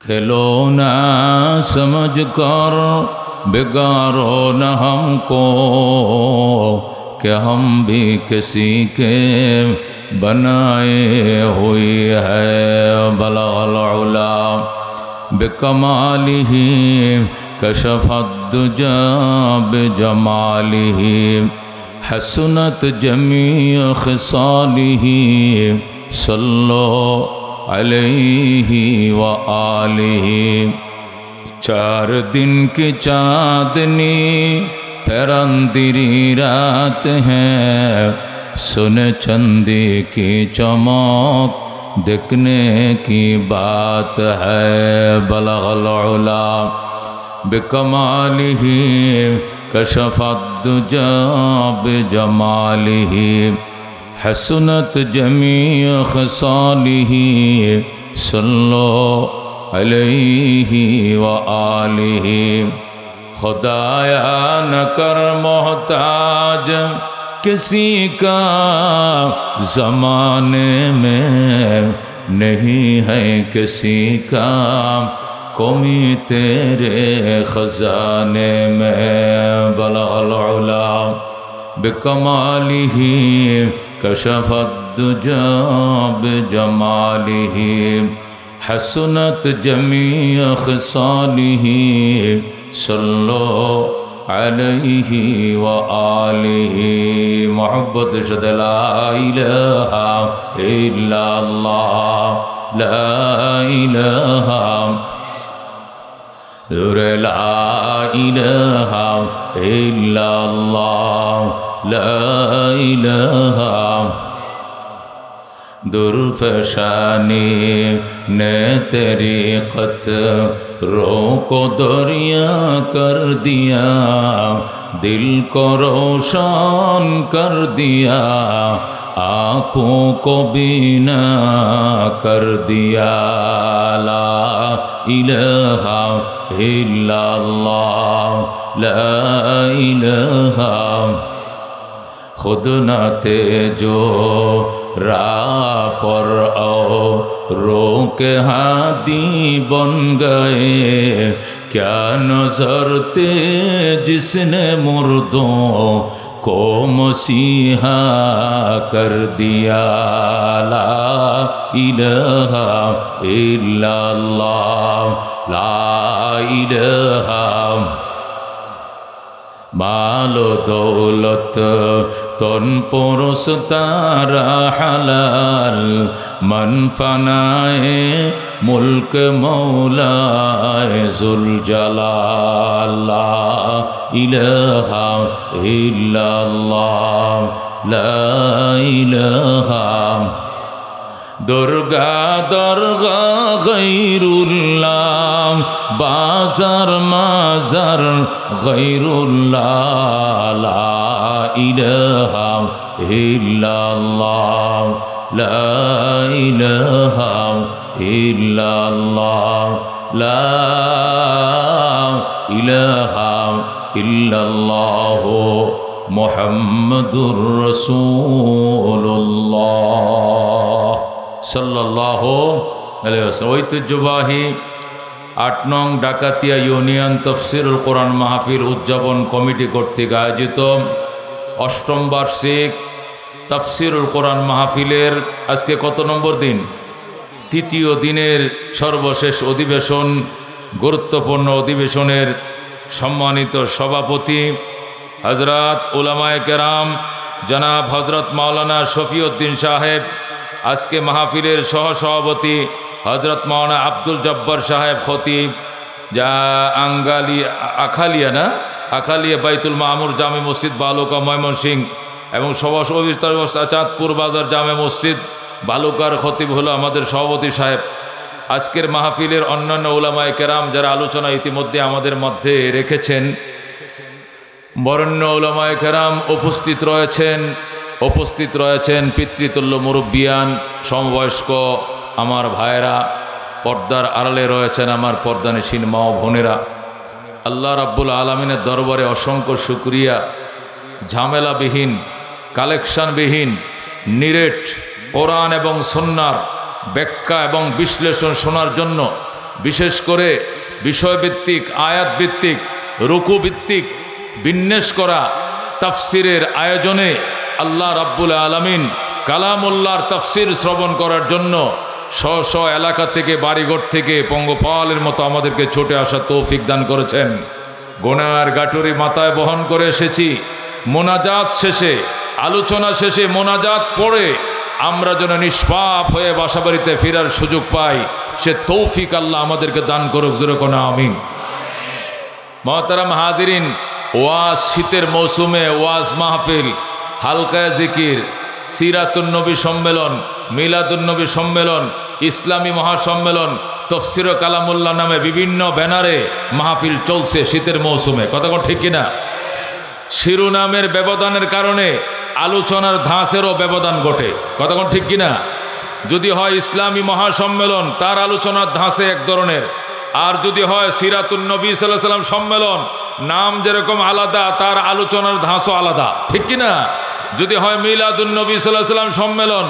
खिलौना समझ कर बिगाड़ो न हमको कि हम भी किसी के बनाए हुए है। बलगल उला बिकमालिही कशफद्दुजा बिजमालिही हसनत जमी खिसालिही सल्लो अलैहि व आलिही। 4 दिन की चाँदनी फिर अंधेरी रात है, सुन चंदी की चमक देखने की बात है। बलगल उला बिकमालिही कशफद्दुजा बिजमालिही हसनत जमी खिसालिही सल्लो अलैहि व आलिही। खुदाया न कर मोहताज किसी का, ज़माने में नहीं है किसी का कमी तेरे खजाने में। बलगल उला बिकमालिही कशफद्दुजा बिजमालिही हसनत जमी खिसालिही सल्लो अलैहि व आलिही। मोहब्बत शुद ला इलाहा इल्लल्लाह, ला इलाहा ला इलाहा इल्लल्लाह, ला इलाहा। दुर्फशानी ने तेरी क़तरों को दरिया कर दिया, दिल को रोशन कर दिया, आँखों को बीना कर दिया। ला इलाहा इल्लल्लाह, ला इलाहा। खुद न थे जो राह पर आओ रोके हादी बन गए, क्या नजर थे जिसने मुर्दों को मसीहा कर दिया। ला इलाहा इल्लल्लाह, ला इलाहा। मालो दौलत तन पुरुष तारा हलाल, मन फनाए मुल्क मौलाए जुल जलाल। ला इलाहा इल्लल्लाह, ला इलाहा। दुर्गा दरगा गैरुल्लाह, बाजार माजार गैरुल्लाह। ला इलाहा इल्लल्लाह, ला इलाहा इल्लल्लाह, ला इलाहा इल्लल्लाह मुहम्मदुर रसूलुल्लाह सल्लल्लाहु अलैहि वसल्लम। ঐতিহ্যবাহী 8 নং ডাকাতিয়া ইউনিয়ন তফসিরুল কোরআন মাহফিল উদযাপন কমিটি কর্তৃক আয়োজিত 8ম বার্ষিক তফসিরুল কোরআন মাহফিলের আজকে কত নম্বর দিন? 3য় দিনের সর্বশেষ অধিবেশন। গুরুত্বপূর্ণ অধিবেশনের সম্মানিত সভাপতি হযরত উলামায়ে কেরাম জনাব হযরত মাওলানা শফিউদ্দিন সাহেব, আজকে মাহফিলের সহসভাপতি হযরত মাওলানা আব্দুল জব্বার সাহেব খতিব, যা আখালিয়া বাইতুল মামুর জামে মসজিদ বালুকা ময়মনসিংহ এবং সভাপতি চাঁদপুর বাজার জামে মসজিদ বালুকার খতিব হলো আমাদের সভাপতি সাহেব। আজকের মাহফিলের অন্যান্য উলামায়ে কেরাম যারা আলোচনা ইতিমধ্যে আমাদের মধ্যে রেখেছেন, বরেণ্য উলামায়ে কেরাম উপস্থিত রয়েছেন পিতৃতুল্য মুরব্বিয়ান, সমবয়স্ক আমার ভাইয়েরা, পর্দার আড়ালে রয়েছেন আমার পর্দানিসীন মা ও বোনেরা। আল্লাহ রাব্বুল আলামিনের দরবারে অসংখ্য শুকরিয়া। ঝামেলাবিহীন, কালেকশনবিহীন, নিরেট কোরআন এবং সুন্নাহর ব্যাখ্যা এবং বিশ্লেষণ শোনার জন্য বিশেষ করে বিষয়ভিত্তিক, আয়াতভিত্তিক, রুকুভিত্তিক বিন্যাস করা তাফসিরের আয়োজনে আল্লাহ রাব্বুল আলামিন কালামুল্লাহর তাফসির শ্রবণ করার জন্য স্ব স্ব এলাকা থেকে, বাড়িঘর থেকে পঙ্গপালের মতো আমাদেরকে ছুটে আসার তৌফিক দান করেছেন। গোনার গাটুরি মাথায় বহন করে এসেছি। মোনাজাত শেষে, আলোচনা শেষে মোনাজাত পড়ে আমরা যেন নিষ্পাপ হয়ে বাসাবাড়িতে ফেরার সুযোগ পাই, সে তৌফিক আল্লাহ আমাদেরকে দান করুক। জোরে কোন আমিন। মুহতারাম হাজিরিন, ওয়াজ, শীতের মৌসুমে ওয়াজ মাহফিল, হালকা জিকির, সিরাতুন নবী সম্মেলন, মিলাদুন নবী সম্মেলন, ইসলামী মহাসম্মেলন, তফসির ও কালামুল্লাহ নামে বিভিন্ন ব্যানারে মাহফিল চলছে শীতের মৌসুমে। কথা কোন ঠিক কিনা? শিরোনামের ব্যবধানের কারণে আলোচনার ধাঁচেরও ব্যবধান ঘটে। কথা কোন ঠিক কিনা? যদি হয় ইসলামী মহাসম্মেলন, তার আলোচনার ধাঁচে এক ধরনের, আর যদি হয় সিরাতুন নবী সাল্লাল্লাহু আলাইহি ওয়াসাল্লাম সম্মেলন, নাম যেরকম আলাদা, তার আলোচনার ধাঁচও আলাদা। ঠিক কিনা? যদি হয় মিলাদুন নবী সাল্লাল্লাহু আলাইহি ওয়াসাল্লাম সম্মেলন,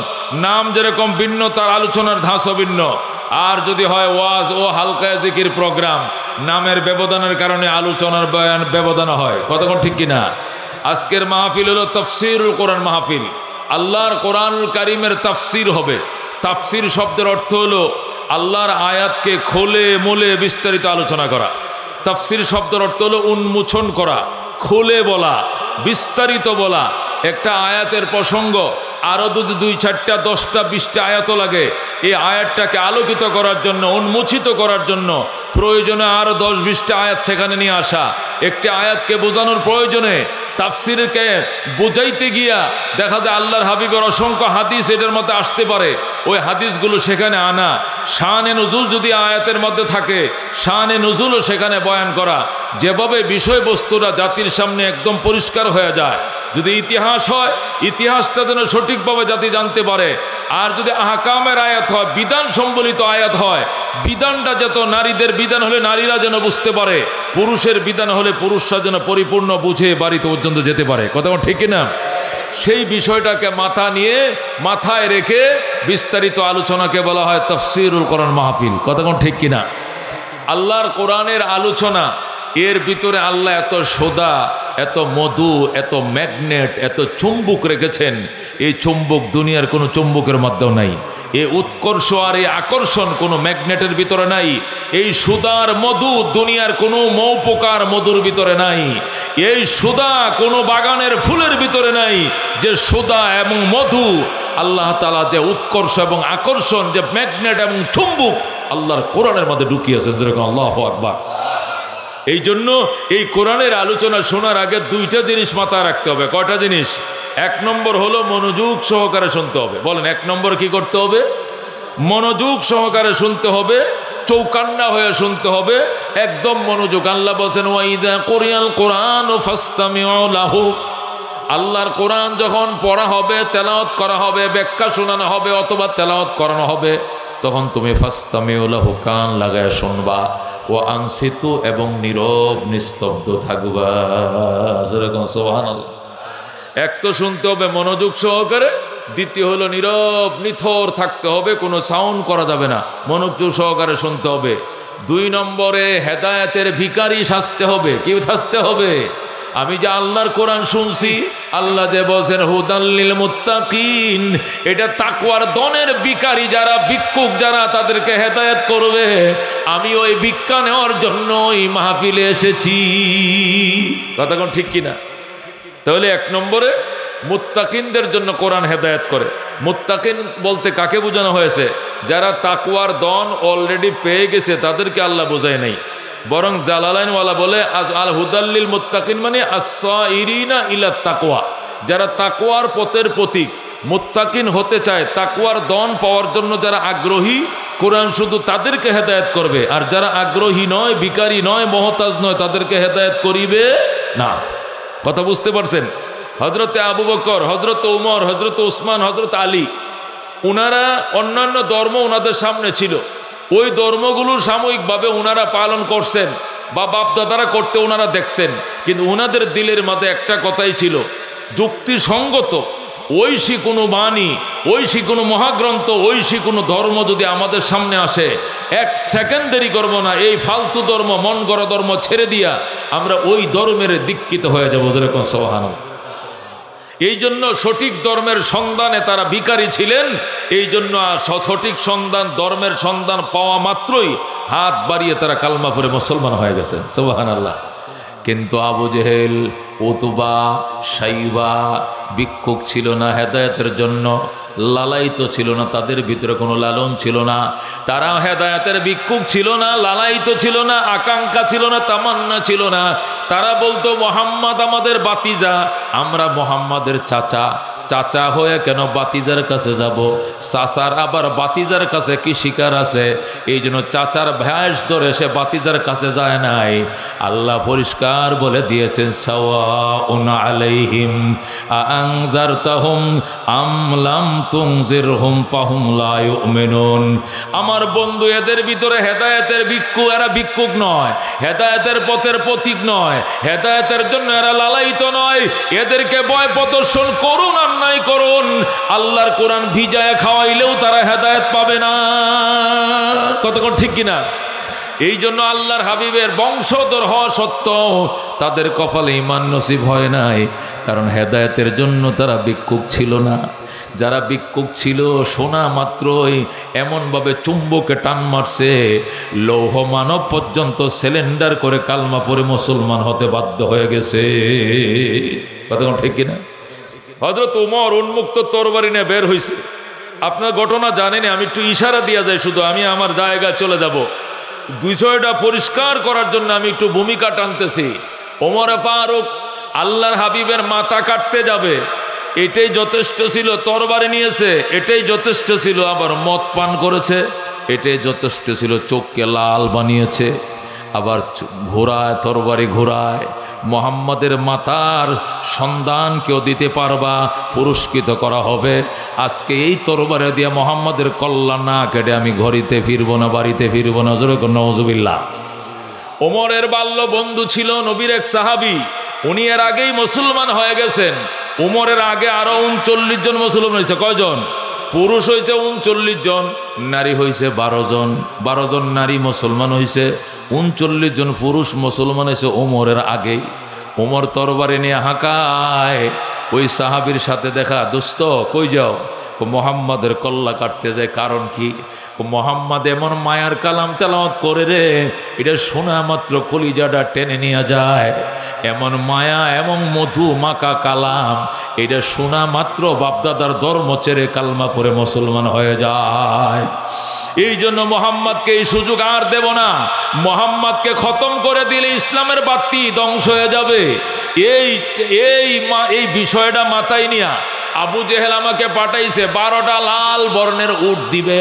নাম যেরকম ভিন্ন, তার আলোচনার ধাঁচও ভিন্ন। আর যদি হয় ওয়াজ ও হালকা জিকির প্রোগ্রাম, নামের ব্যবধানের কারণে আলোচনার বয়ান ব্যবধান হয়। কতক্ষণ ঠিক কিনা? আজকের মাহফিল হলো তাফসীরুল কোরআন মাহফিল। আল্লাহর কোরআনুল কারীমের তাফসীর হবে। তাফসীর শব্দের অর্থ হলো আল্লাহর আয়াতকে খোলে মোলে বিস্তারিত আলোচনা করা। তাফসীর শব্দের অর্থ হলো উন্মোচন করা, খুলে বলা, বিস্তারিত বলা। একটা আয়াতের প্রসঙ্গ আরও যদি 2, 4, 10, 20টা আয়াত লাগে, এই আয়াতটাকে আলোকিত করার জন্য, উন্মোচিত করার জন্য প্রয়োজনে আরও 10-20টা আয়াত সেখানে নিয়ে আসা। একটি আয়াতকে বোঝানোর প্রয়োজনে তাফসীরকে বোঝাইতে গিয়া দেখা যায় আল্লাহর হাবিবের অসংখ্য হাদিস এটার মধ্যে আসতে পারে, ওই হাদিসগুলো সেখানে আনা। শানে নুজুল যদি আয়াতের মধ্যে থাকে, শানে নুজুলও সেখানে বয়ান করা। যেভাবে বিষয়বস্তুরা জাতির সামনে একদম পরিষ্কার হয়ে যায়। যদি ইতিহাস হয়, ইতিহাসটা যেন সঠিকভাবে জাতি জানতে পারে। আর যদি আহকামের আয়াত হয়, বিধান সম্বলিত আয়াত হয়, বিধানটা যত নারীদের বিধান হলে নারীরা যেন বুঝতে পারে, পুরুষের বিধান হলে পুরুষরা যেন পরিপূর্ণ বুঝে বাড়িতে পর্যন্ত যেতে পারে। কথা ঠিক না? সেই বিষয়টাকে মাথায় রেখে বিস্তারিত আলোচনাকে বলা হয় তাফসীরুল কোরআন মাহফিল। কথা ঠিক কিনা? আল্লাহর কোরআনের আলোচনা, এর ভিতরে আল্লাহ এত সোদা, এত মধু, এত ম্যাগনেট, এত চুম্বক রেখেছেন। এই চুম্বক দুনিয়ার কোনো চুম্বকের মধ্যেও নাই। এই উৎকর্ষ আর এই আকর্ষণ কোনো ম্যাগনেটের ভিতরে নাই। এই সুদার মধু দুনিয়ার কোনো মৌপোকার মধুর ভিতরে নাই। এই সুদা কোনো বাগানের ফুলের ভিতরে নাই। যে সুদা এবং মধু, আল্লাহ তাআলা যে উৎকর্ষ এবং আকর্ষণ, যে ম্যাগনেট এবং চুম্বক আল্লাহর কোরআনের মধ্যে ঢুকিয়েছেন। যেরকম আল্লাহু আকবার। এই জন্য এই কোরআনের আলোচনা শোনার আগে 2টা জিনিস মাথায় রাখতে হবে। কয়টা জিনিস? 1 নম্বর হলো মনোযোগ সহকারে শুনতে হবে। বলেন 1 নম্বর কি করতে হবে? মনোযোগ সহকারে শুনতে হবে, চৌকান্না হয়ে শুনতে হবে, একদম মনোযোগ। আল্লাহ বলেন ওয়াইদা কুরিয়াল কুরআনু ফাসতামিউ লাহু। আল্লাহর কোরআন যখন পড়া হবে, তেলাওয়াত করা হবে, ব্যাখ্যা শোনানো হবে অথবা তেলাওয়াত করানো হবে, তখন তুমি ফাসতামিউ লাহু, কান লাগায় শুনবা। ও আনসিতু, এবং নীরব নিস্তব্ধ থাকবা। যেরকম সুবহানাল্লাহ। এক তো শুনতে হবে মনোযোগ সহকারে, দ্বিতীয় হলো নীরব নিথর থাকতে হবে, কোনো সাউন্ড করা যাবে না, মনোযোগ সহকারে শুনতে হবে। 2 নম্বরে হেদায়েতের ভিখারি সাজতে হবে। কি সাজতে হবে? আমি যে আল্লাহর কোরআন শুনছি, আল্লাহ যে বলছেন হুদাল্লিল মুত্তাকিন, এটা তাকওয়ার দনের ভিখারি যারা, ভিক্ষুক যারা, তাদেরকে হেদায়েত করবে। আমি ওই ভিক্ষা নেওয়ার জন্য এই মাহফিলে এসেছি। কথা কোন ঠিক কিনা? তাহলে 1 নম্বরে মুত্তাকিনদের জন্য কোরআন হেদায়েত করে। মুত্তাকিন বলতে কাকে বোঝানো হয়েছে? যারা তাকওয়ার দন অলরেডি পেয়ে গেছে, তাদেরকে আল্লাহ বোঝায় নাই। বরং জালালাইনওয়ালা বলে আল হুদাল্লিল মুত্তাকিন মানে আস-সাইরিনা ইলা তাকওয়া, যারা তাকওয়ার পথের প্রতীক। মুত্তাকিন হতে চায়, তাকওয়ার দন পাওয়ার জন্য যারা আগ্রহী, কোরআন শুধু তাদেরকে হেদায়েত করবে। আর যারা আগ্রহী নয়, ভিখারি নয়, মহতাজ নয়, তাদেরকে হেদায়েত করিবে না। কথা বুঝতে পারছেন? হযরতে আবু বকর, হযরত উমর, হযরত উসমান, হযরত আলী, ওনারা অন্যান্য ধর্ম ওনাদের সামনে ছিল। ওই ধর্মগুলো সাময়িকভাবে ওনারা পালন করছেন বা বাপদাদারা করতে ওনারা দেখছেন, কিন্তু ওনাদের দিলের মধ্যে একটা কথাই ছিল, যুক্তিসঙ্গত ঐশী কোনো বাণী, ঐশী কোনো মহাগ্রন্থ, ঐশী কোনো ধর্ম যদি আমাদের সামনে আসে, 1 সেকেন্ড দেরি করবো না, এই ফালতু ধর্ম, মন গড়া ধর্ম ছেড়ে দিয়া আমরা ওই ধর্মের দীক্ষিত হয়ে যাবো। যেরকম সুবহানাল্লাহ। এই জন্য সঠিক ধর্মের সন্ধানে তারা ভিখারি ছিলেন। এই জন্য সঠিক সন্ধান, ধর্মের সন্ধান পাওয়া মাত্রই হাত বাড়িয়ে তারা কালমা পড়ে মুসলমান হয়ে গেছেন। সুবহানাল্লাহ। কিন্তু আবু জেহেল, উতবা, সাইবা ভিক্ষুক ছিল না হেদায়েতের জন্য, লালায়িত ছিল না, তাদের ভিতরে কোনো লালন ছিল না। তারা হেদায়েতের ভিক্ষুক ছিল না, লালায়িত ছিল না, আকাঙ্ক্ষা ছিল না, তামান্না ছিল না। তারা বলতো মোহাম্মদ আমাদের বাতিজা, আমরা মোহাম্মদের চাচা। চাচা হয়ে কেন বাতিজার কাছে যাব? চাচার আবার বাতিজার কাছে কি শিকার আছে? এই জন্য চাচার ভ্যাস ধরে সে বাতিজার কাছে যায় নাই। আল্লাহ পরিষ্কার বলে দিয়েছেন, সাওয়াউন আলাইহিম আনজারতাহুম আম লাম তুনজিরহুম ফাহুম লা ইউমিনুন। আমার বন্ধু, এদের ভিতরে হেদায়েতের ভিক্ষু, এরা ভিক্ষুক নয়, হেদায়েতের পথের প্রতীক নয়, হেদায়েতের জন্য এরা লালায়িত নয়। এদেরকে ভয় প্রদর্শন করুন আর নাই করুন, আল্লাহর কোরআন ভিজায় খাওয়াইলেও তারা হেদায়েত পাবে না। কতক্ষণ ঠিক কিনা? এই জন্য আল্লাহর হাবিবের বংশধর হওয়া সত্ত্বেও তাদের কপালে ঈমান নসিব হয় নাই, কারণ হেদায়েতের জন্য তারা ভিক্ষুক ছিল না। যারা ভিক্ষুক ছিল, শোনা মাত্রই এমনভাবে চুম্বকে টান মারছে, লৌহ মানব পর্যন্ত সিলিন্ডার করে কালমা পড়ে মুসলমান হতে বাধ্য হয়ে গেছে। কতক্ষণ ঠিক কিনা? হযরত ওমর উন্মুক্ত তরবারি নিয়ে বের হয়েছে। আপনার ঘটনা জানেনি, আমি একটু ইশারা দিয়া যাই, শুধু আমি আমার জায়গায় চলে যাব। বিষয়টা পরিষ্কার করার জন্য আমি একটু ভূমিকা টানতেছি। ওমর ফারুক আল্লাহর হাবিবের মাথা কাটতে যাবে, এটাই যথেষ্ট ছিল। তরবারি নিয়েছে, এটাই যথেষ্ট ছিল। আবার মদ পান করেছে, এটাই যথেষ্ট ছিল। চোখকে লাল বানিয়েছে, আবার ঘোরায়, তরবারি ঘোরায়। মোহাম্মদের মাতার সন্ধান কেউ দিতে পারবা, পুরস্কৃত করা হবে। আজকে এই তরবারি দিয়ে মোহাম্মদের কল্লা না কেটে আমি ঘড়িতে ফিরবো না, বাড়িতে ফিরবো না। জোরে কোন নাউজুবিল্লাহ। ওমরের বাল্য বন্ধু ছিল নবীর এক সাহাবী, উনি এর আগেই মুসলমান হয়ে গেছেন। ওমরের আগে আরো 39 জন মুসলমান হয়েছে। কয়জন? পুরুষ হয়েছে 39 জন, নারী হয়েছে 12 জন। 12 জন নারী মুসলমান হয়েছে, 39 জন পুরুষ মুসলমান হয়েছে ওমরের আগেই। ওমর তরবারি নিয়ে হাঁকায়, ওই সাহাবীর সাথে দেখা, দোস্ত কই যাও? মোহাম্মদের কল্লা কাটতে যায়। কারণ কি? মোহাম্মদ এমন মায়ার কালাম তেলাওয়াত করে রে, এটা শোনা মাত্র কলিজাটা টেনে নিয়ে যায়। এমন মায়া, এমন মধু মাকা কালাম, এটা শোনা মাত্র বাপদাদার ধর্ম ছেড়ে কালমা পড়ে মুসলমান হয়ে যায়। এই জন্য মোহাম্মদকে এই সুযোগ আর দেব না। মোহাম্মদকে খতম করে দিলে ইসলামের বাতি ধ্বংস হয়ে যাবে। এই বিষয়টা মাথায় নিয়া আবু জেহেল আমাকে পাঠাইছে, 12টা লাল বর্ণের উট দিবে।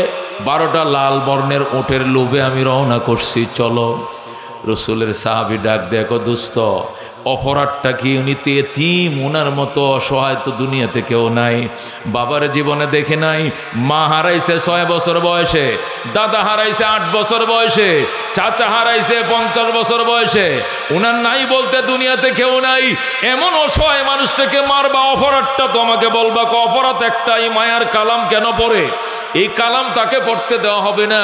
12টা লাল বর্ণের উটের লোভে আমি রওনা করছি, চলো। রসুলের সাহাবী ডাক, দেখো দোস্ত, অপরাধটা কি? উনি তো এতিম, উনার মতো অসহায় তো দুনিয়াতে কেউ নাই। বাবার জীবনে দেখে নাই, মা হারাইছে 6 বছর বয়সে, দাদা হারাইছে 8 বছর বয়সে, চাচা হারাইছে 50 বছর বয়সে। উনার নাই বলতে দুনিয়াতে কেউ নাই। এমন অসহায় মানুষটাকে মারবা, অপরাধটা তো আমাকে বলবা। অপরাধ একটাই, মায়ার কালাম কেন পড়ে? এই কালাম তাকে পড়তে দেওয়া হবে না।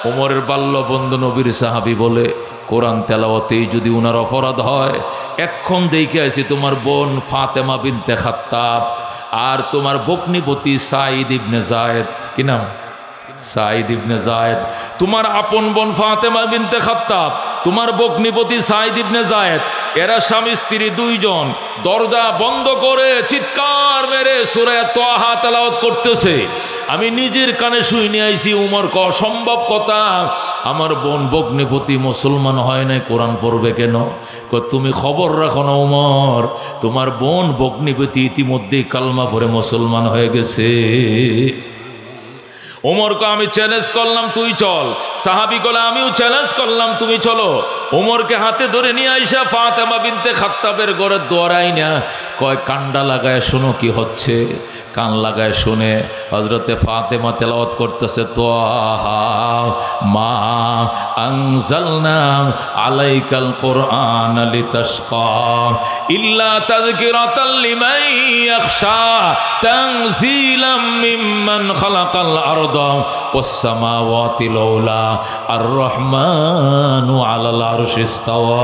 ওমরের বাল্য বন্ধু নবীর সাহাবী বলে, কোরআন তেলাওয়াতেই যদি উনার অপরাধ হয়, এখন দেখে আছি তোমার বোন ফাতেমা বিনতে খাত্তাব আর তোমার বকনিপতি সাঈদ ইবনে যায়েদ, কি নাম? সাঈদ ইবনে যায়েদ। তোমার আপন বোন ফাতেমা বিনতে খাত্তাব, তোমার বকনিপতি সাঈদ ইবনে যায়েদ, এরা স্বামী স্ত্রী 2 জন দরজা বন্ধ করে চিৎকার মেরে সূরা তাহা তেলাওয়াত করতেছে। আমি নিজের কানে শুনে আইছি। উমর ক অসম্ভব কথা, আমার বোন বগ্নিপতি মুসলমান হয় নাই, কোরআন পড়বে কেন? তুমি খবর রাখো না উমর, তোমার বোন বগ্নিপতি ইতিমধ্যেই কালমা পড়ে মুসলমান হয়ে গেছে। ওমরকে আমি চ্যালেঞ্জ করলাম, তুই চল। সাহাবী বলে, আমিও চ্যালেঞ্জ করলাম, তুমি চলো। ওমরকে হাতে ধরে নিয়ে আইসা ফাতেমা বিনতে খাত্তাবের ঘরে দৌড়াই না, কয় কান্ডা লাগায় শোনো কি হচ্ছে। কান লাগায় শুনে হযরতে ফাতেমা তেলাওয়াত করতেছে, তোহা মা আনজালনা আলাইকাল কোরআন লিতাশকা ইল্লা তাযকিরাতাল লিমান ইয়াখশা তানজিলাম মিম্মান খালাকাল আরদা ওয়াস সামাওয়াতিল উলা আর রহমানু আলাল আরশি ইস্তাওয়া।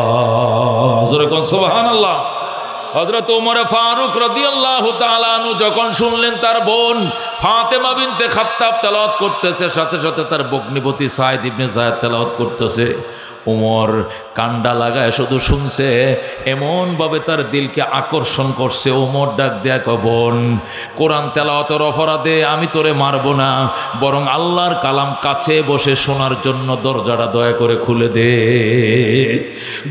জোরে কোন সুবহানাল্লাহ। হযরত ওমর ফারুক রাদিয়াল্লাহু তাআলা আনহু যখন শুনলেন তার বোন ফাতেমা বিনতে খাত্তাব তেলাওয়াত করতেছে, সাথে সাথে তার ভগ্নিপতি সাঈদ ইবনে যায়েদ তেলাওয়াত করতেছে, ওমর কান্ডা লাগায় শুধু শুনছে, এমনভাবে তার দিলকে আকর্ষণ করছে। ওমর ডাক দেয়া কয়, বোন, কোরআন তেলাওয়াতের অপরাধে আমি তোরে মারবো না, বরং আল্লাহর কালাম কাছে বসে শোনার জন্য দরজাটা দয়া করে খুলে দে,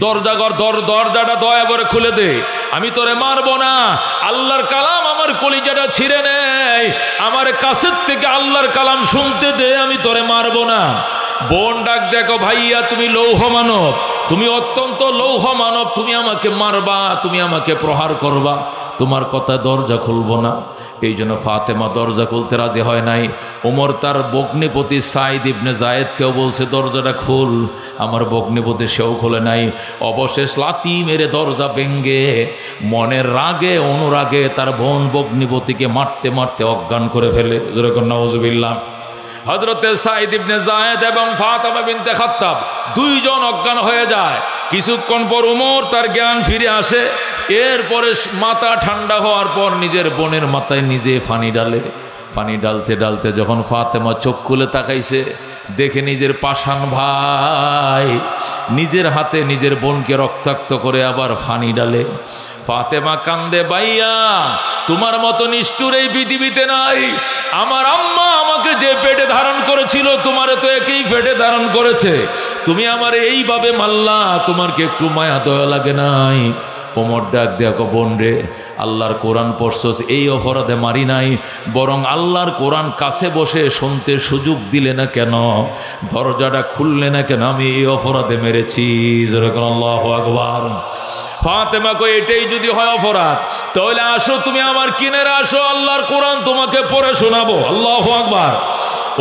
দরজাটা দয়া করে খুলে দে, আমি তোরে মারবো না। আল্লাহর কালাম আমার কলিজাটা ছিঁড়ে নেয়, আমার কাছের থেকে আল্লাহর কালাম শুনতে দে, আমি তোরে মারবো না। বোন ডাক দেখো, ভাইয়া তুমি লৌহ মানব, তুমি অত্যন্ত লৌহ মানব, তুমি আমাকে মারবা, তুমি আমাকে প্রহার করবা, তোমার কথা দরজা খুলবো না। এই জন্য ফাতেমা দরজা খুলতে রাজি হয় নাই। ওমর তার ভগ্নিপতি সাঈদ ইবনে যায়েদকেও বলছে দরজাটা খুল, আমার ভগ্নিপতি সেও খোলে নাই। অবশেষ লাথি মেরে দরজা ভেঙ্গে মনের রাগে অনুরাগে তার বোন ভগ্নিপতিকে মারতে মারতে অজ্ঞান করে ফেলে। যেরকম নাউজুবিল্লাহ। হযরতে সাঈদ ইবনে যায়েদ এবং ফাতেমা বিনতে খাত্তাব দুইজন অজ্ঞান হয়ে যায়। কিছুক্ষণ পর ওমর তার জ্ঞান ফিরে আসে। এরপরে মাথা ঠান্ডা হওয়ার পর নিজের বোনের মাথায় নিজে পানি ডালে। পানি ডালতে ডালতে যখন ফাতেমা চোখ খুলে তাকাইছে, দেখে নিজের পাষাণ ভাই নিজের হাতে নিজের বোনকে রক্তাক্ত করে আবার পানি ডালে। ফাতেমা কান্দে, ভাইয়া তোমার মতো নিষ্ঠুর এই পৃথিবীতে নাই। আমার আম্মা আমাকে যে পেটে ধারণ করেছিল, তোমারে তো একই পেটে ধারণ করেছে, তুমি আমারে এইভাবে মারলা, তোমার কি একটু মায়া দয়া লাগে নাই? ওমর ডাক দেখো, বোন রে, আল্লাহর কোরআন পড়ছস এই অপরাধে মারি নাই, বরং আল্লাহর কোরআন কাছে বসে শুনতে সুযোগ দিলে না কেন, দরজাটা খুললে না কেন, আমি এই অপরাধে মেরেছি। যেরকম আল্লাহু আকবার। ফাতেমা কই, এটাই যদি হয় অপরাধ, তাহলে আসো তুমি আমার কিনারে আসো, আল্লাহর কোরআন তোমাকে পড়ে শোনাবো। আল্লাহু আকবার।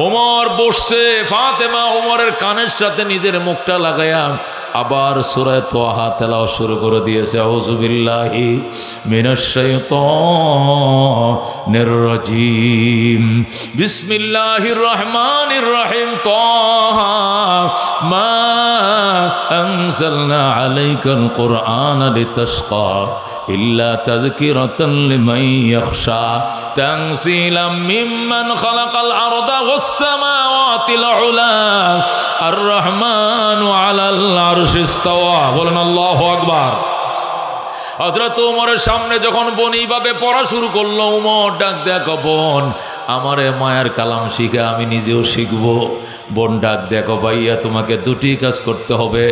ওমর বসছে, ফাতেমা ওমরের কানের সাথে নিজের মুখটা লাগায়া আবার সূরা তাহা তেলাওয়াত শুরু করে দিয়েছে। আউযু বিল্লাহি মিনাশ শাইতানির রাজীম, বিসমিল্লাহির রহমানির রহিম, তাহা মা আনজালনা আলাইকাল কুরআনা লিতাশকা ইল্লা তাযকিরাতাল লিমান ইয়াখশা তানজিলাম মিম্মান খালাকাল আরদা ওয়াস সামাওয়াতিল উলা আর রহমানু আলাল আরশি ইস্তাওয়া। বলেন আল্লাহু আকবার। হযরত ওমরের সামনে যখন বোন এইভাবে পড়া শুরু করলো, ওমর ডাক দেখো, বোন আমারে মায়ের কালাম শিখে আমি নিজেও শিখবো। বোন ডাক দেখো, ভাইয়া তোমাকে দুটি কাজ করতে হবে।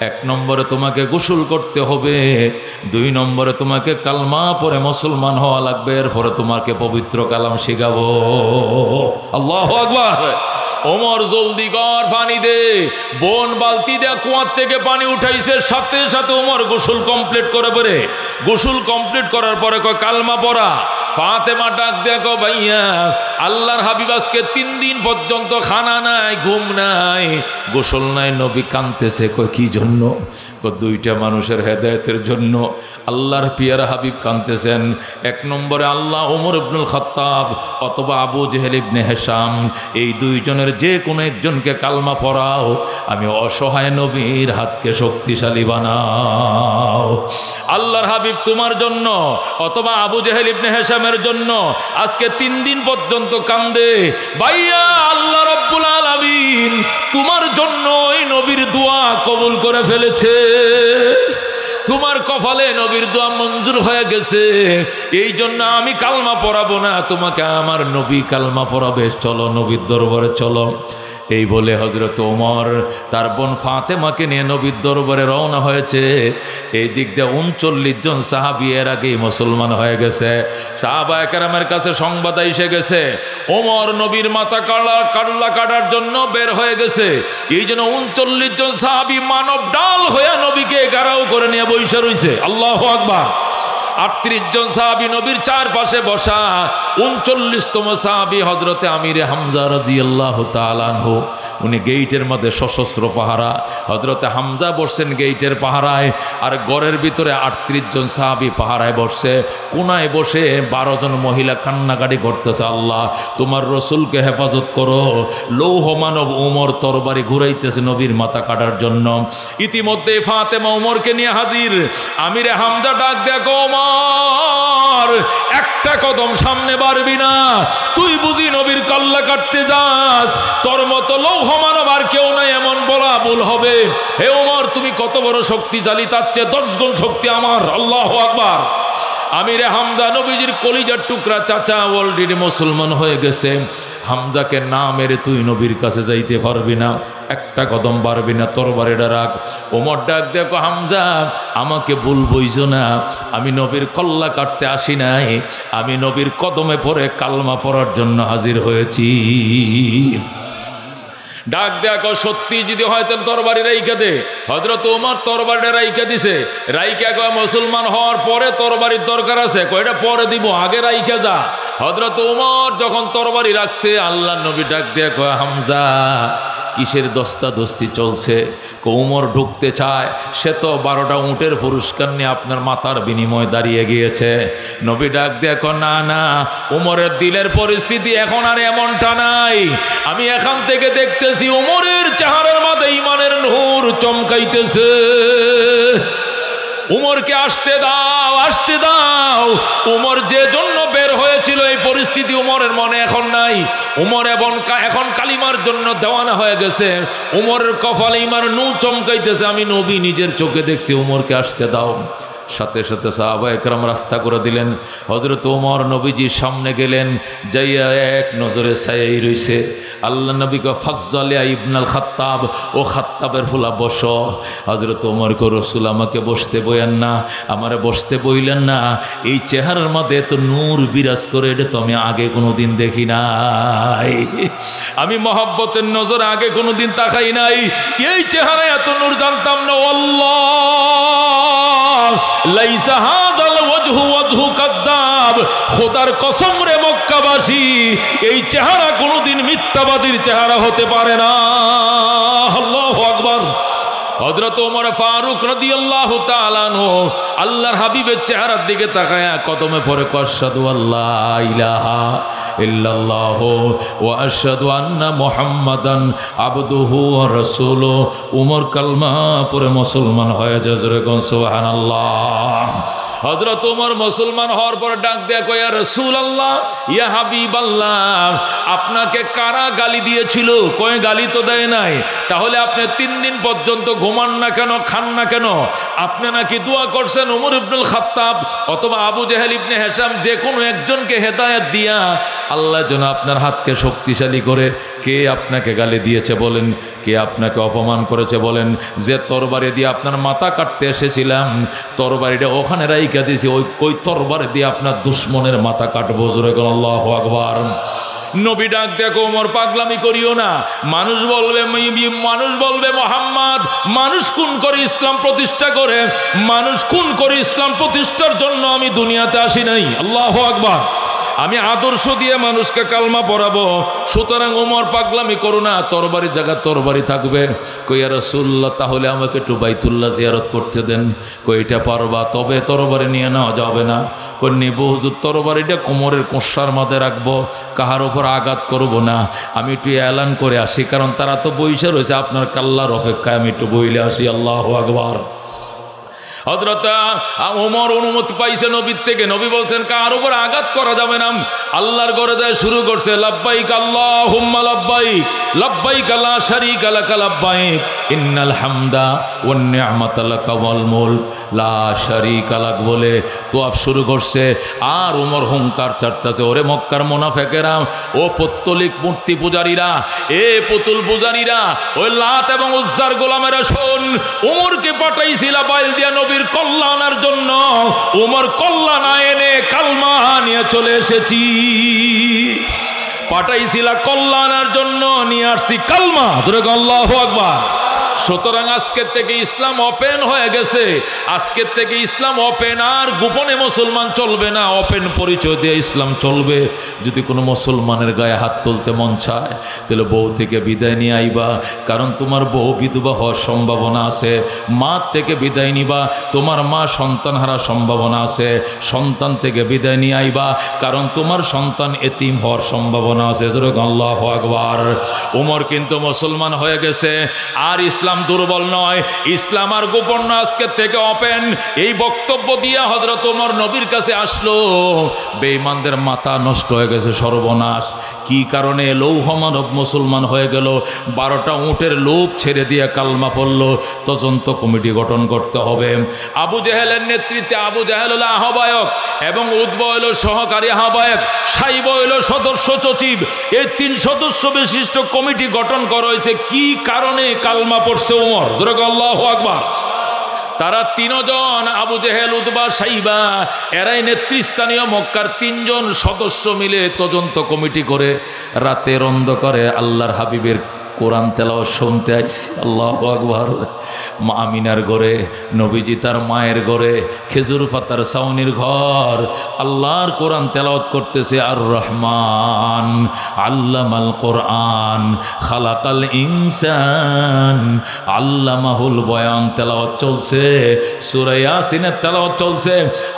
এক নম্বরে তোমাকে গোসল করতে হবে, দুই নম্বরে তোমাকে কালমা পড়ে মুসলমান হওয়া লাগবে, এরপরে তোমাকে পবিত্র কালাম শিখাবো। আল্লাহু আকবার। ওমর জলদি কর, পানি দে। বোন বালতি দেয়া কুয়ার থেকে পানি উঠাইছে, সাথে সাথে ওমর গোসল কমপ্লিট করে পরে, গোসল কমপ্লিট করার পরে কয় কালমা পড়া। ফাতেমা ডাক দেখো, ভাইয়া আল্লাহর হাবিব আজকে 3 দিন পর্যন্ত খানা নাই, ঘুম নাই, গোসল নাই। নবী কাঁদতেছে, কয় কি জন্য? দুইটা মানুষের হেদায়েতের জন্য। আল্লাহর পিয়ারা হাবিব কাঁদতেছেন। এক নম্বরে আল্লাহ ওমর ইবনুল খাত্তাব অথবা আবু জেহেল ইবনে হিশাম, এই দুইজনের যে কোনো একজনকে কালমা পড়াও, আমি অসহায় নবীর হাতকে শক্তিশালী বানাও। আল্লাহর হাবিব তোমার জন্য অথবা আবু জেহেল ইবনে হিশামের জন্য আজকে 3 দিন পর্যন্ত কান্দে। ভাইয়া আল্লাহ রাব্বুল আলামিন তোমার জন্য এই নবীর দোয়া কবুল করে ফেলেছে, তোমার কপালে নবীর দোয়া মঞ্জুর হয়ে গেছে। এই জন্য আমি কালমা পড়াবো না, তোমাকে আমার নবী কালমা পড়াবে, চলো নবীর দরবারে চলো। এই বলে হযরত ওমর তার বোন ফাতেমাকে নিয়ে নবীর দরবারে রওনা হয়েছে। এই দিক দিয়ে 39 জন সাহাবী এর আগেই মুসলমান হয়ে গেছে। সাহাবায়ে কেরামের কাছে সংবাদ এসে গেছে, ওমর নবীর মাথা কাটার জন্য বের হয়ে গেছে। এই জন্য 39 জন সাহাবী মানব ডাল হয়ে নবীকে ঘেরাও করে নিয়ে বসে রইছে। আল্লাহু আকবার। 38 জন সাহাবী নবীর চারপাশে বসা। 39তম সাহাবী হযরতে আমিরে হামজা রাদিয়াল্লাহু তাআলা আনহু, উনি গেইটের মধ্যে সশস্ত্র পাহারা। হযরতে হামজা বসছেন গেইটের পাহারায়, আর ঘরের ভিতরে 38 জন সাহাবী পাহারায় বসছে। কোনায় বসে 12 জন মহিলা কান্নাকাটি করতেছে, আল্লাহ তোমার রসুলকে হেফাজত করো। লৌহ মানব উমর তরবারি ঘুরাইতেছে নবীর মাথা কাটার জন্য। ইতিমধ্যে ফাতেমা উমরকে নিয়ে হাজির। আমিরে হামজা ডাক দেখো, উমর একটা কদম সামনে বাড়বি না, তুই বুঝি নবীর কল্লা কাটতে যাস? তোর মতো লৌহ মানব আর কেউ নাই, এমন বলা ভুল হবে। হে উমর, তুমি কত বড় শক্তিশালী, তার চেয়ে 10 গুণ শক্তি আমার। আল্লাহু আকবার। আমিরে হামজা নবীজির কলিজার টুকরা চাচা অলরেডি মুসলমান হয়ে গেছে। হামজাকে না মেরে তুই নবীর কাছে যাইতে পারবি না, একটা কদম পারবি না, তরবারিটা রাখ। ওমর ডাক দেখো, হামজা আমাকে ভুল বইছো না, আমি নবীর কল্লা কাটতে আসি নাই, আমি নবীর কদমে পড়ে কালমা পড়ার জন্য হাজির হয়েছি। ডাক দেখো, সত্যি যদি হয় তাহলে তরবারি রাইখা দে। হযরত ওমর তরবারিটা রাইখা দিছে। রাইখা কয়, মুসলমান হওয়ার পরে তরবারির দরকার আছে, কয়টা পরে দিব, আগে রাইখা যা। হযরত ওমর যখন তরবারি রাখছে, আল্লাহর নবী ডাক দিয়ে কয়, হামজা কিসের দস্তাদস্তি চলছে? ওমর ঢুকতে চায়, সে তো 12টা উটের পুরস্কার নিয়ে আপনার মাথার বিনিময়ে দাঁড়িয়ে গিয়েছে। নবী ডাক দিয়ে কয়, না না, ওমরের দিলের পরিস্থিতি এখন আর এমনটা নাই। আমি এখান থেকে দেখতেছি ওমরের চেহারার মধ্যে ঈমানের নূর চমকাইতেছে। উমরকে আসতে দাও, আসতে দাও। উমর যে জন্য বের হয়েছিল, এই পরিস্থিতি উমরের মনে এখন নাই। উমর এখন কালিমার জন্য দেওয়ানা হয়ে গেছে। উমরের কপালে ঈমানের নূর চমকাইতেছে। আমি নবী নিজের চোখে দেখছি, উমরকে আসতে দাও। সাথে সাথে সাহাবায়ে কেরাম রাস্তা করে দিলেন। হযরত ওমর নবীজির সামনে গেলেন, যাইয়া এক নজরে ছায়াই রইছে। আল্লাহ নবী কয়, ফাজ্জাল ইয়া ইবনুল খাত্তাব, ও খাত্তাবের ফুলা বসো। হযরত ওমর কয়, রাসূল আমাকে বসতে বইলেন না, আমারে বসতে বইলেন না, এই চেহারার মধ্যে এত নূর বিরাজ করে, এটা তো আমি আগে কোনোদিন দেখি নাই। আমি মহব্বতের নজরে আগে কোনোদিন তাকাই নাই, এই চেহারায় এত নূর জানতাম না। আল্লাহ লাইসা হাযাল ওয়াজহু ওয়াজহু কাযযাব, খোদার কসম রে মক্কাবাসী, এই চেহারা কোনোদিন মিথ্যাবাদীর চেহারা হতে পারে না। আল্লাহু আকবার। হযরত ওমর ফারুক রাদিয়াল্লাহু তাআলা আনহু আল্লাহর হাবিবের চেহারার দিকে তাকায়া কদমে পড়ে কয়, আশহাদু আল্লা ইলাহা ইল্লাল্লাহু ওয়া আশহাদু আন্না মুহাম্মাদান আবদুহু ওয়া রাসূলুহু। ওমর কালমা পড়ে মুসলমান হয়ে যায়। জোরে কোন সুবহানাল্লাহ। হযরত ওমর মুসলমান হওয়ার পর ডাক দেয়া কয়, ইয়া রাসূলুল্লাহ, ইয়া হাবিবাল্লাহ, আপনাকে কারা গালি দিয়েছিল? কয়, গালি তো দেয় নাই। তাহলে আপনি 3 দিন পর্যন্ত ঘুমান না কেন, খান না কেন? আপনি নাকি দোয়া করছেন ওমর ইবনুল খাত্তাব অথবা আবু জেহেল ইবনে হিশাম, যে কোনো একজনকে হেদায়েত দিয়া আল্লাহ যেন আপনার হাতকে শক্তিশালী করে। কে আপনাকে গালি দিয়েছে বলেন? কে আপনাকে অপমান করেছে বলেন? যে তরবারি দিয়ে আপনার মাথা কাটতে এসেছিলাম, তরবারিটা ওখানে রাইখা দিয়েছি, ওই তরবারি দিয়ে আপনার দুশ্মনের মাথা কাটবো। জোরে বলেন আল্লাহু আকবার। নবী ডাক দেখো, ওমর পাগলামি করিও না। মানুষ বলবে মুহাম্মদ মানুষ খুন করে ইসলাম প্রতিষ্ঠা করে, মানুষ খুন করে ইসলাম প্রতিষ্ঠার জন্য আমি দুনিয়াতে আসি নাই। আল্লাহু আকবার। আমি আদর্শ দিয়ে মানুষকে কালমা পড়াবো। সুতরাং ওমর পাগলামি করো না, তরবারির জায়গা তরবারি থাকবে। কই, ইয়া রাসূলুল্লাহ, তাহলে আমাকে একটু বাইতুল্লাহ জিয়ারত করতে দেন। কই, এটা পারবা, তবে তরবারি নিয়ে নেওয়া যাবে না। কই, নিব হুজুর, তরবারিটা কোমরের কোষার মধ্যে রাখবো, কাহার ওপর আঘাত করব না। আমি একটু এলান করে আসি, কারণ তারা তো বইসা রয়েছে আপনার কাল্লার অপেক্ষায়, আমি একটু বইলে আসি। আল্লাহু আকবার। হযরত ওমর অনুমতি পাইছে নবীর থেকে। নবী বলছেন কার উপর আঘাত করা যাবে না। আল্লাহর ঘরে যায় শুরু করছে, লাব্বাইক আল্লাহুম্মা লাব্বাইক, লাব্বাইক লা শারীকা লাকা লাব্বাইক, ইন্নাল হামদা ওয়ান নি'মাতা লাকা ওয়াল মুলক লা শারীকা লাক বলে তোয়াফ শুরু করছে। আর ওমর হুঙ্কার ছাড়তেছে, ওরে মক্কার মুনাফিকেরা, ও পত্তলিক মূর্তি পূজারীরা, এ পুতুল পূজারীরা, ওই লাত এবং উজ্জার গোলামেরা, শোন, ওমরকে পাঠাইছিল বাইল দিয়া নবীর কল্যাণের জন্য। ওমর কল্যাণ না এনে কালমা নিয়ে চলে এসেছি। পাঠাইছিল কল্যাণের জন্য, নিয়ে আসছি কালমা। ধরে আল্লাহু আকবার। সুতরাং আজকের থেকে ইসলাম ওপেন হয়ে গেছে, আজকের থেকে ইসলাম ওপেন, আর গোপনে মুসলমান চলবে না, ওপেন পরিচয় দিয়ে ইসলাম চলবে। যদি কোনো মুসলমানের গায়ে হাত তুলতে মন চায় তাহলে বউ থেকে বিদায় নিয়ে আইবা, কারণ তোমার বউ বিধবা হওয়ার সম্ভাবনা আছে। মা থেকে বিদায় নিবা, তোমার মা সন্তান হারার সম্ভাবনা আছে। সন্তান থেকে বিদায় নিয়ে আইবা, কারণ তোমার সন্তান এতিম হওয়ার সম্ভাবনা আছে। আল্লাহু আকবার। উমর কিন্তু মুসলমান হয়ে গেছে, আর ইসলাম দুর্বল নয়, ইসলাম আর গোপন না, আজকের থেকে ওপেন। এই বক্তব্য দিয়ে হযরত ওমর নবীর কাছে আসলো। বেঈমানদের মাথা নষ্ট হয়ে গেছে, সর্বনাশ। কি কারণে? লৌহ মানব মুসলমান হয়ে গেল, 12টা উটের লোভ ছেড়ে দিয়ে কালমা পড়ল। তদন্ত কমিটি গঠন করতে হবে। আবু জেহেলের নেতৃত্বে, আবু জেহেল হলো আহ্বায়ক এবং উতবা হলো সহকারী আহ্বায়ক, সাইবা হলো সদস্য সচিব। এই 3 সদস্য বিশিষ্ট কমিটি গঠন করা হয়েছে। কি কারণে কালমা পড়ছে ওমর? আল্লাহু আকবার। তারা 3 জন, আবু জেহেল, উতবা, সাইবা, এরাই নেতৃস্থানীয় মক্কার 3 জন সদস্য মিলে তদন্ত কমিটি করে রাতের অন্ধকারে আল্লাহর হাবিবের কোরআন তেলাওয়াত শুনতে আইছে। আল্লাহু আকবার। মা আমিনার ঘরে, নবীজি তার মায়ের ঘরে, খেজুর পাতার ছাউনির ঘর, আল্লাহর কোরআন তেলাওয়াত করতেছে। আর রহমান আল্লামাল কোরআন খালাকাল ইনসান আল্লামাহুল বয়ান তেলাওয়াত চলছে, সূরা ইয়াসিনের তেলাওয়াত চলছে।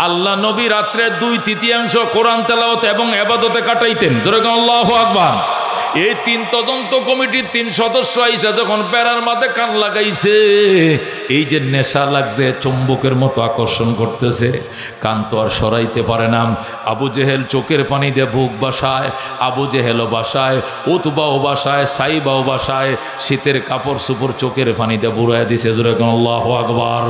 আল্লাহ নবী রাত্রে 2/3 কোরআন তেলাওয়াত এবং ইবাদতে কাটাইতেন। জোরে আল্লাহু আকবার। এই 3 তদন্ত কমিটির 3 সদস্য আইসা যখন পেরার মাঝে কান লাগাইছে, এই যে নেশা লাগছে, চুম্বকের মতো আকর্ষণ করতেছে, কান তো আর সরাইতে পারে না। আবু জেহেল চোখের পানি দিয়ে বুক বাসায়, আবু জেহেলও বাসায়, উতবাও বাসায়, সাইবাও বাসায়, শীতের কাপড় সুপড় চোখের পানি দিয়ে বুড়ায় দিছে। জোরে আল্লাহু আকবার।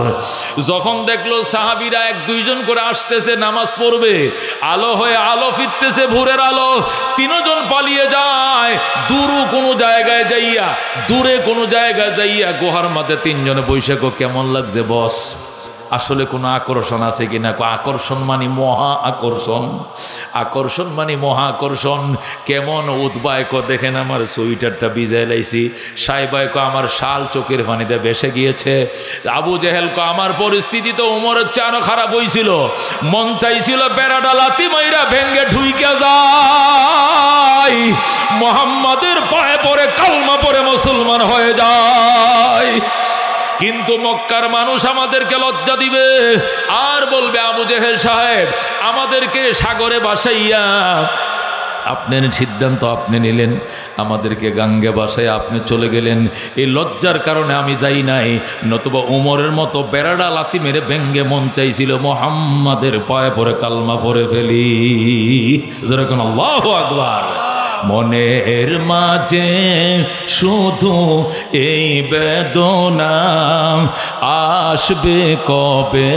যখন দেখলো সাহাবীরা 1-2 জন করে আসতেছে নামাজ পড়বে, আলো হয়ে আলো ফিরতেছে, ভোরের আলো, 3 জন পালিয়ে যায়। দূরে কোনো জায়গায় যাইয়া গুহার মধ্যে 3 জনে বৈশাখ। কেমন লাগছে বস? আসলে কোনো আকর্ষণ আছে কিনা? আকর্ষণ মানে মহা আকর্ষণ, আকর্ষণ মানে মহা আকর্ষণ। কেমন? উতবায় দেখেন আমার সোয়েটারটা ভিজাই লাইছি, সাইবায় আমার শাল চোখের পানিতে ভেসে গিয়েছে। আবু জেহেল আমার পরিস্থিতি তো ওমরের চানো খারাপ হয়েছিল, মন চাইছিল বেড়াটা লাথি মাইরা ভেঙ্গে ঢুইকে যায়, মুহাম্মাদের পায়ে পড়ে কালমা পড়ে মুসলমান হয়ে যায়। কিন্তু মক্কার মানুষ আমাদেরকে লজ্জা দিবে আর বলবে, আবু জেহেল সাহেব আমাদেরকে সাগরে বাসাইয়া আপনার সিদ্ধান্ত আপনি নিলেন, আমাদেরকে গাঙ্গে বাসায় আপনি চলে গেলেন, এই লজ্জার কারণে আমি যাই নাই, নতুবা উমরের মতো বেড়াডা লাথি মেরে ভেঙ্গে মন চাইছিল মুহাম্মাদের পায়ে পড়ে কালমা পড়ে ফেলি। যেরকম আল্লাহু আকবার। মনের মাঝে শুধু এই বেদনা, আসবে কবে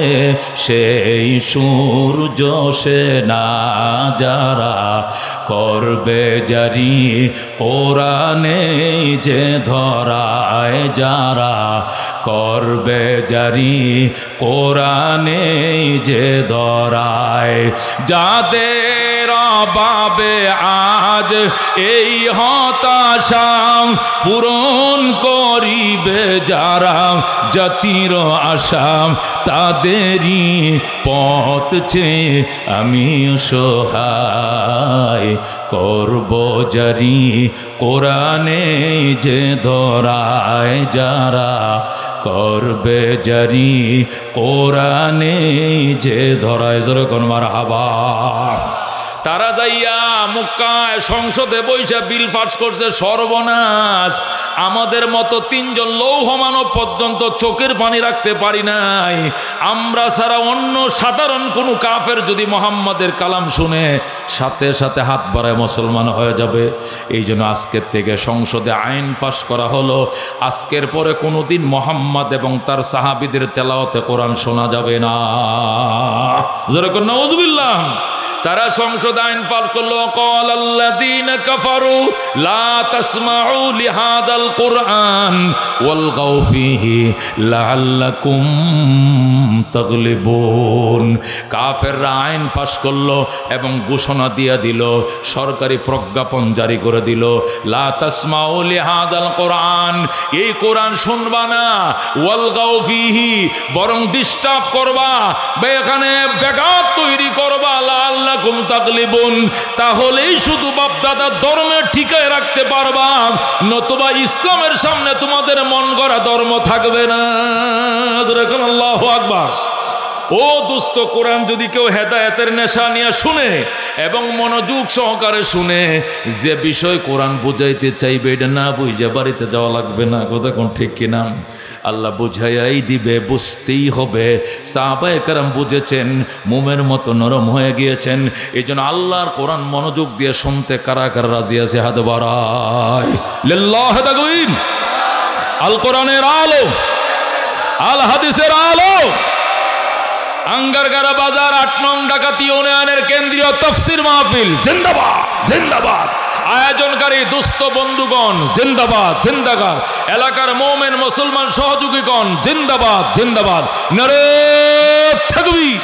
সেই সূর্য সে না, যারা করবে জারি কোরআনে যে ধরায়, যারা করবে জারি কোরআনে যে ধরায়, যাদের অভাবে আজ এই হতাশা পূরণ করিবে যারা, জাতির আশা তাদেরই পথ চেয়ে আমি সহায়, করব জারি কোরআনে যে ধরায়, যারা করবে জারি কোরআনে যে ধরায়। যেরকম মারহাবা। তারা যাইয়া মক্কায় সংসদে বৈশা বিল পাস করছে। সর্বনাশ, আমাদের মতো 3 জন লৌহ মানব পর্যন্ত চোখের পানি রাখতে পারি নাই। আমরা ছাড়া অন্য সাধারণ কোনো কাফের যদি মুহাম্মাদের কালাম শুনে সাথে সাথে হাত বাড়ায় মুসলমান হয়ে যাবে। এই জন্য আজকের থেকে সংসদে আইন পাস করা হলো, আজকের পরে কোনোদিন মুহাম্মদ এবং তার সাহাবীদের তেলাওয়াতে কোরআন শোনা যাবে না। যেরকম নাউজুবিল্লাহ। তারা সংসদ আইন পাস করলো, ক্বালাল্লাযীনা কাফারু লা তাসমাউ লিহাযাল কুরআন ওয়ালগাউ ফীহি লাআল্লাকুম তাগলিবুন। কাফেররা আইন পাস করলো এবং ঘোষণা দিয়ে দিল, সরকারি প্রজ্ঞাপন জারি করে দিল, লা তাসমাউ লিহাযাল কুরআন, এই কোরআন শুনবা না, ওয়ালগাউ ফীহি, বরং ডিস্টার্ব করবা, এখানে ব্যাঘাত তৈরি করবা, লাআল্লাকুম তাগলিবুন, তাহলেই শুধু বাপ দাদার ধর্মে ঠিকায় রাখতে পারবা, নতুবা ইসলামের সামনে তোমাদের মন গড়া ধর্ম থাকবে না। দেখুন, আল্লাহু আকবার। ও দোস্ত, কোরআন যদি কেউ হেদায়েতের নেশা নিয়ে শুনে এবং মনোযোগ সহকারে শুনে, যে বিষয় কোরআন বুঝাইতে চাইবে এটা না বুঝে বাড়িতে যাওয়া লাগবে না। কথা কোন ঠিক কিনা? আল্লাহ বুঝাইয়াই দিবে, বুঝতেই হবে। সাহাবায়ে কেরাম বুঝেছেন, মোমের মতো নরম হয়ে গিয়েছেন। এই জন্য আল্লাহর কোরআন মনোযোগ দিয়ে শুনতে কারা কারা রাজি আছে? হাত বাড়ায়। লিল্লাহি তাকবীর। আল কোরআনের আলো, আল হাদিসের আলো। আঙ্গারগারা বাজার ৮ নং ডাকাতি ইউনিয়নের কেন্দ্রীয় তাফসীর মাহফিল জিন্দাবাদ, জিন্দাবাদ। আয়োজনকারী দুস্থ বন্ধুগণ জিন্দাবাদ, জিন্দাবাদ। এলাকার মুমিন মুসলমান সহযোগীগণ জিন্দাবাদ, জিন্দাবাদ। নারে তাকবীর।